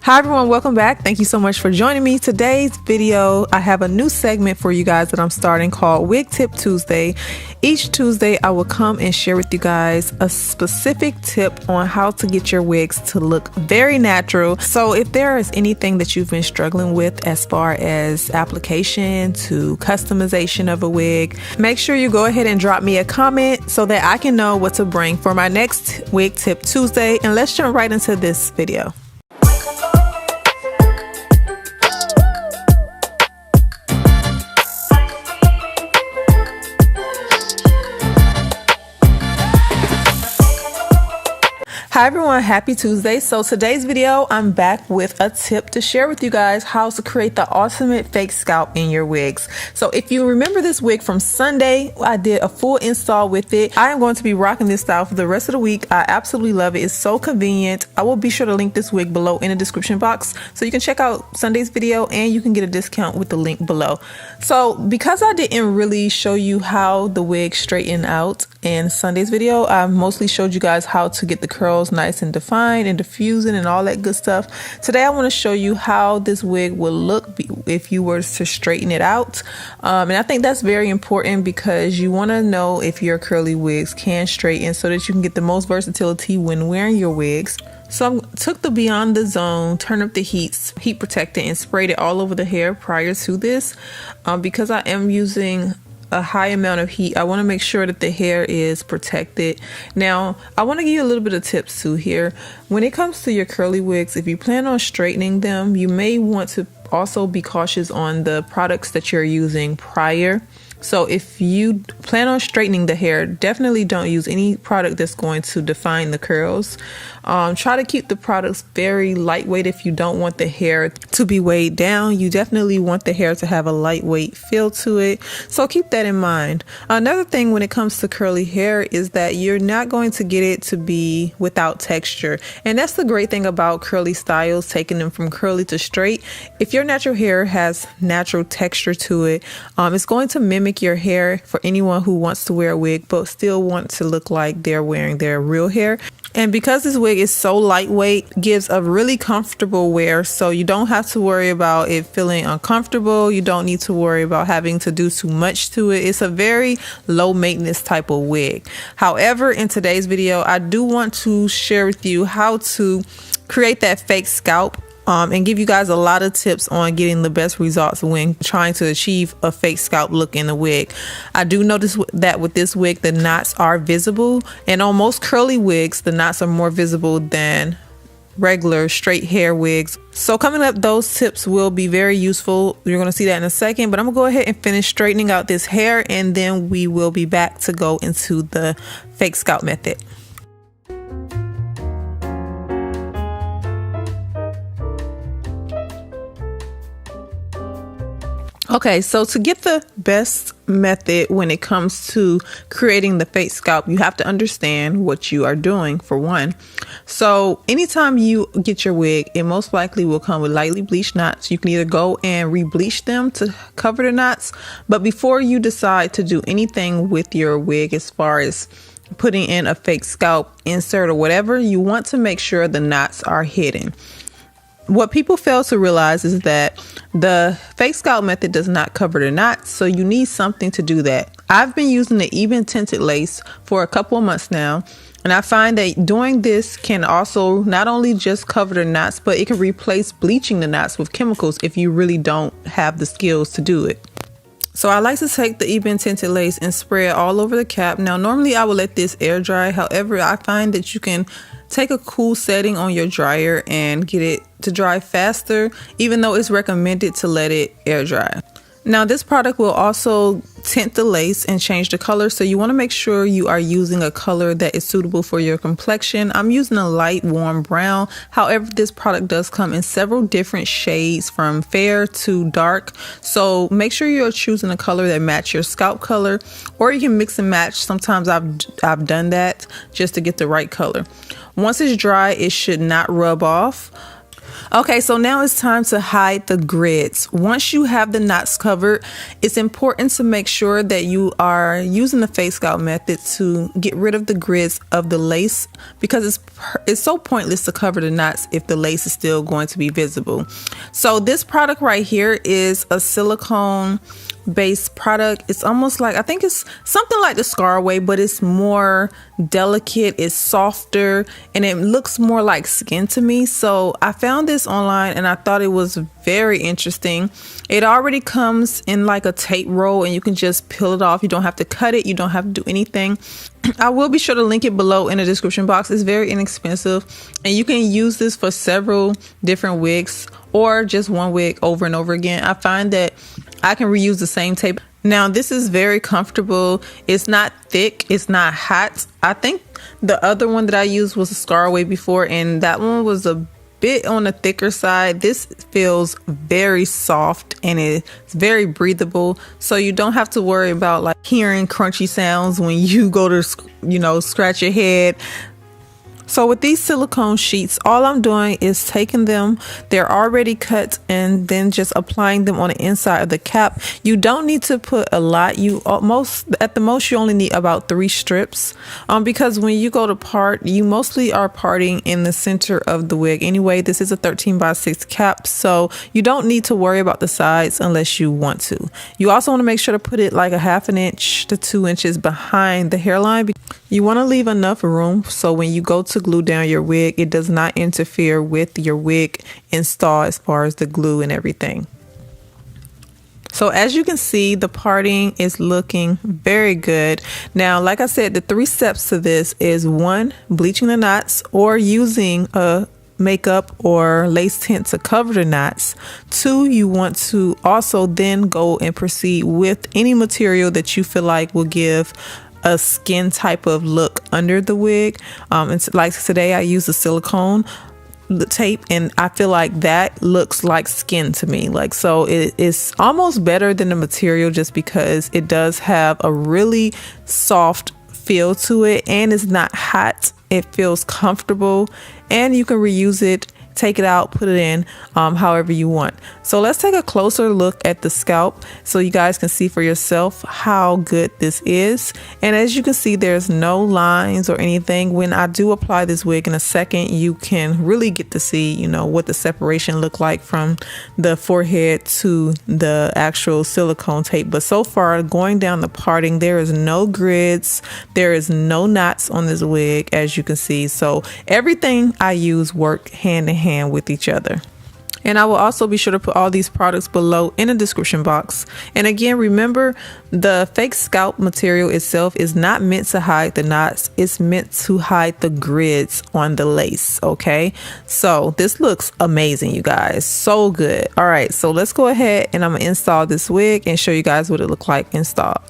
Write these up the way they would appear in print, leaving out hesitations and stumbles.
Hi everyone, welcome back. Thank you so much for joining me. Today's video, I have a new segment for you guys that I'm starting called Wig Tip Tuesday. Each Tuesday, I will come and share with you guys a specific tip on how to get your wigs to look very natural. So if there is anything that you've been struggling with as far as application to customization of a wig, make sure you go ahead and drop me a comment so that I can know what to bring for my next Wig Tip Tuesday. And let's jump right into this video. Hi everyone, happy Tuesday. So today's video, I'm back with a tip to share with you guys how to create the ultimate fake scalp in your wigs. So if you remember this wig from Sunday, I did a full install with it. I am going to be rocking this style for the rest of the week. I absolutely love it. It's so convenient. I will be sure to link this wig below in the description box so you can check out Sunday's video and you can get a discount with the link below. So because I didn't really show you how the wig straightened out in Sunday's video, I mostly showed you guys how to get the curls nice and defined and diffusing and all that good stuff. Today I want to show you how this wig will look if you were to straighten it out, and I think that's very important because you want to know if your curly wigs can straighten so that you can get the most versatility when wearing your wigs. So I took the Beyond the Zone, turned up the heat protectant and sprayed it all over the hair prior to this, because I am using a high amount of heat. I want to make sure that the hair is protected. Now, I want to give you a little bit of tips too here. When it comes to your curly wigs, if you plan on straightening them, you may want to also be cautious on the products that you're using prior. So if you plan on straightening the hair, definitely don't use any product that's going to define the curls. Try to keep the products very lightweight if you don't want the hair to be weighed down. You definitely want the hair to have a lightweight feel to it. So keep that in mind. Another thing when it comes to curly hair is that you're not going to get it to be without texture. And that's the great thing about curly styles, taking them from curly to straight. If your natural hair has natural texture to it, it's going to mimic your hair for anyone who wants to wear a wig but still want to look like they're wearing their real hair. And because this wig is so lightweight, gives a really comfortable wear, so you don't have to worry about it feeling uncomfortable. You don't need to worry about having to do too much to it. It's a very low maintenance type of wig. However, in today's video, I do want to share with you how to create that fake scalp and give you guys a lot of tips on getting the best results when trying to achieve a fake scalp look in a wig. I do notice that with this wig, the knots are visible, and on most curly wigs, the knots are more visible than regular straight hair wigs. So coming up, those tips will be very useful. You're going to see that in a second, but I'm gonna go ahead and finish straightening out this hair, and then we will be back to go into the fake scalp method. Okay, so to get the best method when it comes to creating the fake scalp, you have to understand what you are doing, for one. So anytime you get your wig, it most likely will come with lightly bleached knots. You can either go and re-bleach them to cover the knots, but before you decide to do anything with your wig as far as putting in a fake scalp insert or whatever, you want to make sure the knots are hidden. What people fail to realize is that the fake scalp method does not cover the knots, so you need something to do that. I've been using the even tinted lace for a couple of months now, and I find that doing this can also not only just cover the knots, but it can replace bleaching the knots with chemicals if you really don't have the skills to do it. So I like to take the even tinted lace and spray it all over the cap. Now, normally I would let this air dry. However, I find that you can take a cool setting on your dryer and get it to dry faster, even though it's recommended to let it air dry. Now, this product will also tint the lace and change the color, so you want to make sure you are using a color that is suitable for your complexion. I'm using a light warm brown. However, this product does come in several different shades from fair to dark, so make sure you're choosing a color that matches your scalp color, or you can mix and match. Sometimes I've done that just to get the right color. Once it's dry, it should not rub off. Okay, so now it's time to hide the grids. Once you have the knots covered, it's important to make sure that you are using the fake scalp method to get rid of the grids of the lace, because it's so pointless to cover the knots if the lace is still going to be visible. So this product right here is a silicone based product. It's almost like, I think it's something like the Scarway, but it's more delicate, it's softer, and it looks more like skin to me. So I found this online and I thought it was very interesting. It already comes in like a tape roll and you can just peel it off. You don't have to cut it, you don't have to do anything. I will be sure to link it below in the description box. It's very inexpensive and you can use this for several different wigs or just one wig over and over again. I find that I can reuse the same tape. Now this is very comfortable. It's not thick, it's not hot. I think the other one that I used was a Scarway before, and that one was a bit on the thicker side. This feels very soft and it's very breathable, so you don't have to worry about like hearing crunchy sounds when you go to, you know, scratch your head. So with these silicone sheets, all I'm doing is taking them, they're already cut, and then just applying them on the inside of the cap. You don't need to put a lot. At the most you only need about 3 strips, because when you go to part, you mostly are parting in the center of the wig anyway. This is a 13x6 cap, so you don't need to worry about the sides unless you want to. You also want to make sure to put it like a 1/2 inch to 2 inches behind the hairline. You want to leave enough room so when you go to glue down your wig, it does not interfere with your wig install as far as the glue and everything. So as you can see, the parting is looking very good. Now, like I said, the 3 steps to this is 1, bleaching the knots or using a makeup or lace tint to cover the knots. 2, you want to also then go and proceed with any material that you feel like will give a skin type of look under the wig. And like today I use the silicone tape and I feel like that looks like skin to me. Like, so it's almost better than the material just because it does have a really soft feel to it and it's not hot. It feels comfortable and you can reuse it, take it out, put it in however you want. So let's take a closer look at the scalp so you guys can see for yourself how good this is. And as you can see, there's no lines or anything. When I do apply this wig in a second, you can really get to see, you know, what the separation look like from the forehead to the actual silicone tape. But so far, going down the parting, there is no grids, there is no knots on this wig, as you can see. So everything I use work hand in hand with each other. And I will also be sure to put all these products below in the description box. And again, remember, the fake scalp material itself is not meant to hide the knots. It's meant to hide the grids on the lace. Okay, so this looks amazing, you guys. So good. All right, so let's go ahead and I'm gonna install this wig and show you guys what it looked like installed.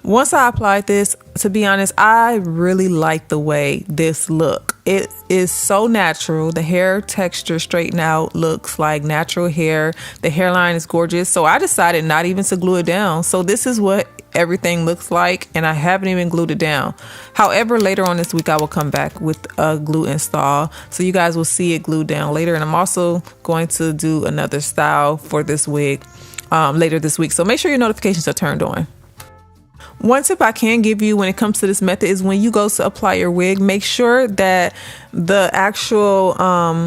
Once I applied this, to be honest, I really like the way this look. It is so natural. The hair texture straightened out looks like natural hair. The hairline is gorgeous. So I decided not even to glue it down. So this is what everything looks like, and I haven't even glued it down. However, later on this week I will come back with a glue install, so you guys will see it glued down later. And I'm also going to do another style for this wig later this week, so make sure your notifications are turned on. One tip I can give you when it comes to this method is when you go to apply your wig, make sure that the actual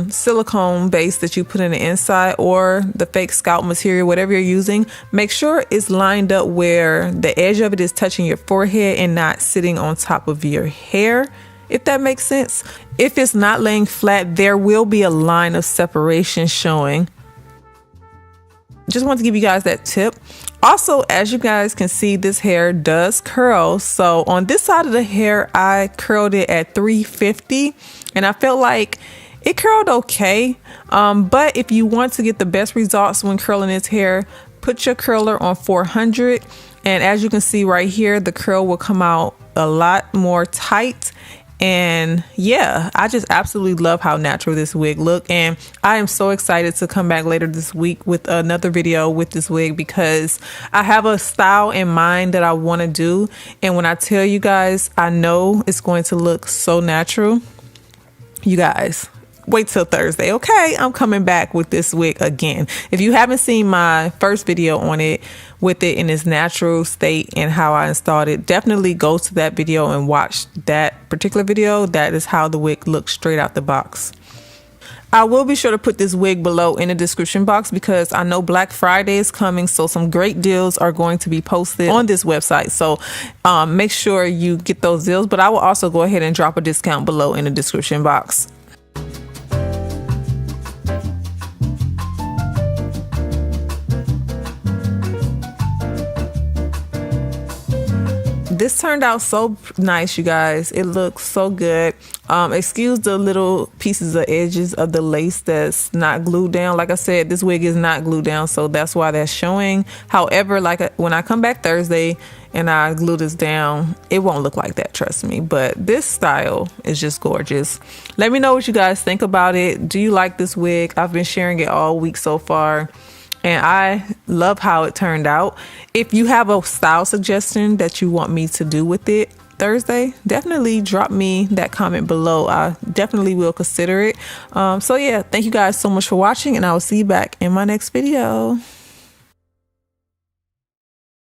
silicone base that you put in the inside or the fake scalp material, whatever you're using, make sure it's lined up where the edge of it is touching your forehead and not sitting on top of your hair, if that makes sense. If it's not laying flat, there will be a line of separation showing. Just want to give you guys that tip. Also, as you guys can see, this hair does curl. So on this side of the hair, I curled it at 350 and I felt like it curled okay. But if you want to get the best results when curling this hair, put your curler on 400. And as you can see right here, the curl will come out a lot more tight And yeah, I just absolutely love how natural this wig look, and I am so excited to come back later this week with another video with this wig because I have a style in mind that I want to do, and when I tell you guys, I know it's going to look so natural. You guys wait till Thursday, okay? I'm coming back with this wig again. If you haven't seen my first video on it with it in its natural state and how I installed it, definitely go to that video and watch that particular video. That is how the wig looks straight out the box. I will be sure to put this wig below in the description box because I know Black Friday is coming, so some great deals are going to be posted on this website. So make sure you get those deals, but I will also go ahead and drop a discount below in the description box. This turned out so nice, you guys. It looks so good. Excuse the little pieces of edges of the lace that's not glued down. Like I said, this wig is not glued down, so that's why that's showing. However, when I come back Thursday and I glue this down, it won't look like that, trust me. But this style is just gorgeous. Let me know what you guys think about it. Do you like this wig? I've been sharing it all week so far, and I love how it turned out. If you have a style suggestion that you want me to do with it Thursday, definitely drop me that comment below. I definitely will consider it. So yeah, thank you guys so much for watching, and I will see you back in my next video.